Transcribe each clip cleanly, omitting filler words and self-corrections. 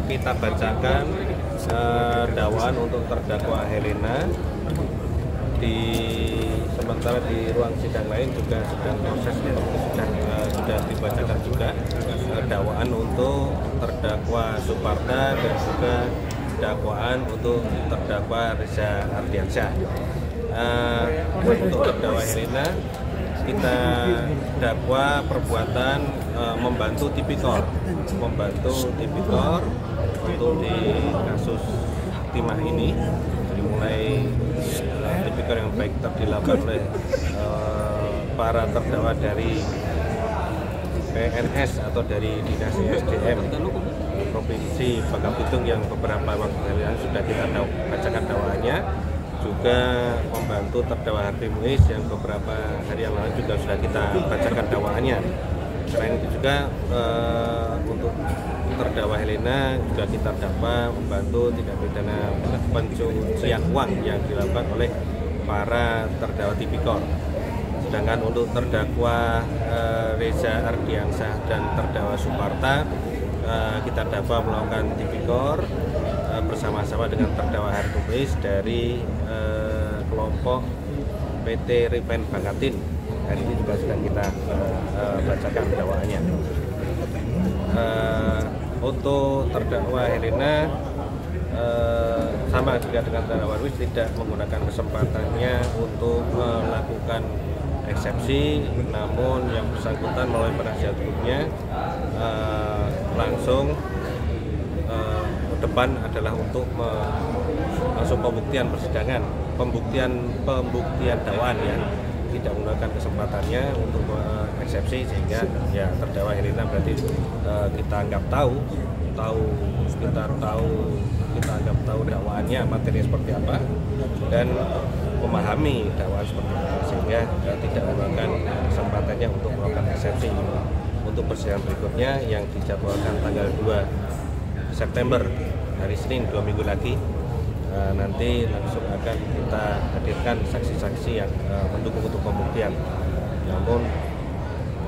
kita bacakan dakwaan untuk terdakwa Helena. Sementara di ruang sidang lain juga sedang proses sudah dibacakan juga dakwaan untuk terdakwa Suparta dan juga dakwaan untuk terdakwa Reza Ardiansyah. Untuk terdakwa Helena kita dakwa perbuatan membantu tipikor untuk di kasus timah ini, dimulai tipikor yang baik dilakukan oleh para terdakwa dari PNS atau dari Dinas SDM Provinsi Bangka Belitung yang beberapa waktu lalu sudah kita bacakan dakwaannya, juga membantu terdakwa Harvey Muiz yang beberapa hari yang lalu juga sudah kita bacakan dakwaannya. Selain itu juga untuk terdakwa Helena juga kita dakwa membantu tindak pidana pencucian uang yang dilakukan oleh para terdakwa tipikor. Sedangkan untuk terdakwa Reza Ardiansyah dan terdakwa Suparta kita dakwa melakukan tipikor bersama-sama dengan terdakwa Harvey Muiz dari kelompok PT Riven Bangkatin. Hari ini juga sedang kita bacakan dakwaannya. Untuk terdakwa Helena sama juga dengan terdakwa Muiz, tidak menggunakan kesempatannya untuk melakukan eksepsi, namun yang bersangkutan melalui penasihat hukumnya langsung depan adalah untuk langsung pembuktian persidangan, pembuktian dakwaan ya, tidak menggunakan kesempatannya untuk eksepsi, sehingga ya terdakwa Helena berarti kita anggap tahu dakwaannya materi seperti apa dan memahami dakwaan seperti apa, sehingga tidak menggunakan kesempatannya untuk melakukan eksepsi. Untuk persidangan berikutnya yang dijadwalkan tanggal 2 September hari Senin, 2 minggu lagi, nanti langsung akan kita hadirkan saksi-saksi yang mendukung untuk pembuktian. Namun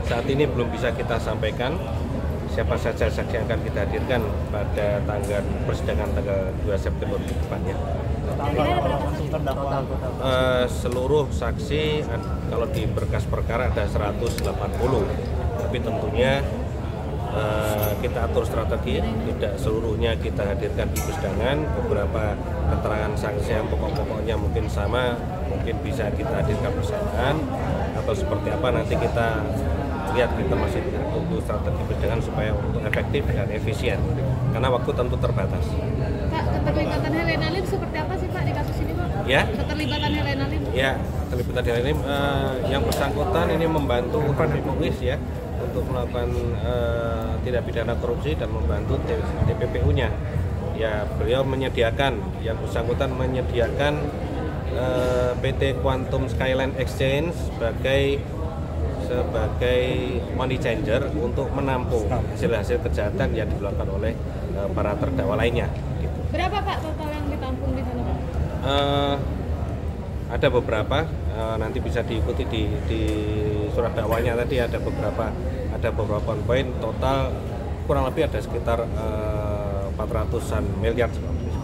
saat ini belum bisa kita sampaikan siapa saja saksi yang akan kita hadirkan pada tanggal persidangan tanggal 2 September di depannya. Seluruh saksi kalau di berkas perkara ada 180, tapi tentunya kita atur strategi, tidak seluruhnya kita hadirkan di persidangan. Beberapa keterangan saksi yang pokok-pokoknya mungkin sama, mungkin bisa kita hadirkan bersamaan atau seperti apa, nanti kita lihat. Kita masih tunggu strategi persidangan supaya untuk efektif dan efisien, karena waktu tentu terbatas. Pak, keterlibatan Helena Lim seperti apa sih Pak di kasus ini Pak? Ya? Keterlibatan Helena Lim? Ya, keterlibatan Helena Lim yang bersangkutan ini membantu Harvey Muiz ya untuk melakukan tindak pidana korupsi dan membantu TPPU-nya. Ya, beliau menyediakan, yang bersangkutan menyediakan PT Quantum Skyline Exchange sebagai money changer untuk menampung hasil-hasil kejahatan yang dilakukan oleh para terdakwa lainnya. Gitu. Berapa Pak total yang ditampung di sana Pak? Ada beberapa, nanti bisa diikuti di surat dakwanya tadi ada beberapa poin, total kurang lebih ada sekitar 400-an miliar seperti itu.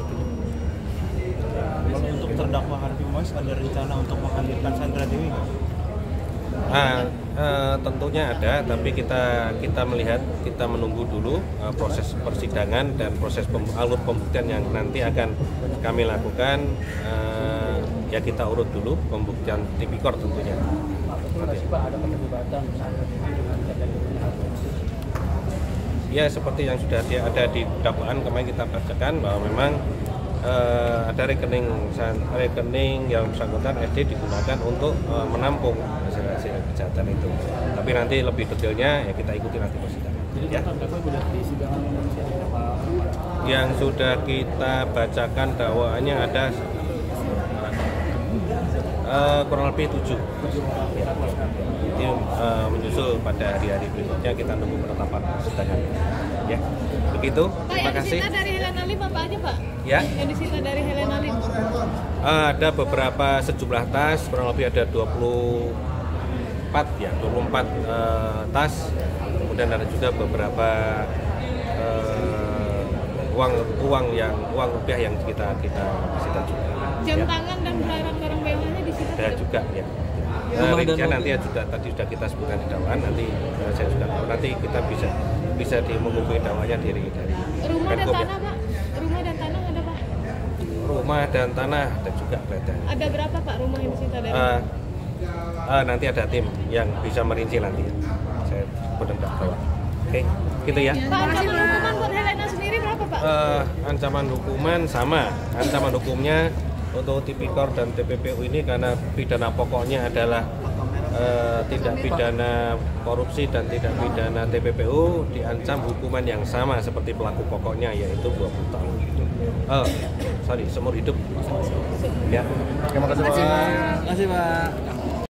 Untuk terdakwa Harvey Muiz ada rencana untuk menghadirkan Sandra Dewi? Tentunya ada, tapi kita melihat, kita menunggu dulu proses persidangan dan proses alur pembuktian yang nanti akan kami lakukan. Ya kita urut dulu pembuktian tipikor tentunya. Ya seperti yang sudah ada di dakwaan kemarin kita bacakan bahwa memang ada rekening yang bersangkutan SD digunakan untuk menampung hasil kejahatan itu. Tapi nanti lebih detailnya ya kita ikuti nanti persidangan. Ya. Yang sudah kita bacakan dakwaannya ada kurang lebih 7. Ya. Itu menyusul pada hari-hari berikutnya, kita nunggu penetapan persidangan. Ya. Begitu. Terima kasih. Yang disita dari Helena Lim apa aja Pak? Ya. Yang disita dari Helena Lim? Ada beberapa sejumlah tas, kurang lebih ada 24 tas. Kemudian ada juga beberapa uang rupiah yang kita kasihkan juga. Jam Ya. tangan dan barang-barang mewahnya di situ. Ada juga ya. Rincian nanti tadi sudah kita sebutkan di dakwaan, nanti saya sudah tahu, nanti kita bisa menghubungi dakwaannya dari Rumah dan Menko, ya. tanah Pak? Rumah dan tanah ada Pak? Rumah dan tanah ada juga berada. Ada berapa Pak rumah yang disita dari? Nanti ada tim yang bisa merinci nanti. Saya benar tahu. Oke, gitu ya. Pak, ancaman hukuman buat Helena sendiri berapa Pak? Ancaman hukuman sama. Ancaman hukumnya untuk Tipikor dan TPPU ini karena pidana pokoknya adalah tindak pidana korupsi dan tindak pidana TPPU diancam hukuman yang sama seperti pelaku pokoknya, yaitu 20 tahun. Seumur hidup. Ya. Terima kasih Pak. Terima kasih Pak.